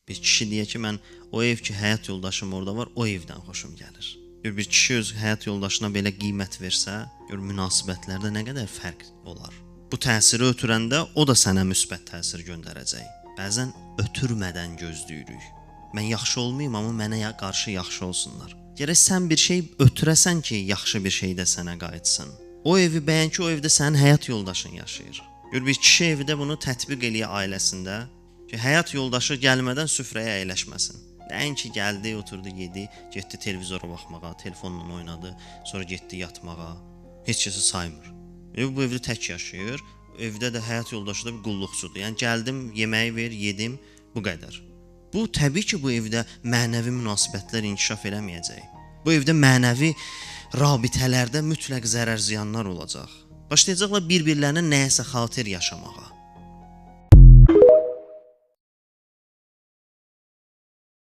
Bir kişi deyə ki, mən o ev ki, həyat yoldaşım orada var, o evdən xoşum gəlir. Bir kişi öz həyat yoldaşına belə qiymət versə, gör münasibətlərdə nə qədər fərq olar. Bu təsiri ötürəndə o da sənə müsbət təsir göndərəcək. Bəzən ötürmədən gözləyirik. Mən yaxşı olmayım, amma mənə qarşı yaxşı olsunlar. Gərək sən bir şey ötürəsən ki, yaxşı bir şey də sənə qayıtsın. O evi bəyən ki, o evdə sənin həyat yoldaşın yaşayır. Gör bir kişi evdə bunu tətbiq eləyə ailəsində ki, həyat yoldaşı gəlmədən süfrəyə əyləşməsin. Nəinki gəldi, oturdu, yedi, getdi televizora baxmağa, telefonla oynadı, sonra getdi yatmağa. Heç kəsi saymır. Bu evdə tək yaşayır. Evdə də həyat yoldaşı da bir qulluqçudur. Yəni gəldim, yeməyi ver, yedim, bu qədər. Bu təbii ki, bu evdə mənəvi münasibətlər inkişaf eləməyəcək. Bu evdə mənəvi rabitələrdə mütləq zərər ziyanlar olacaq. Başlayacaqlar bir-birlərinə nəyəsə xatir yaşamağa.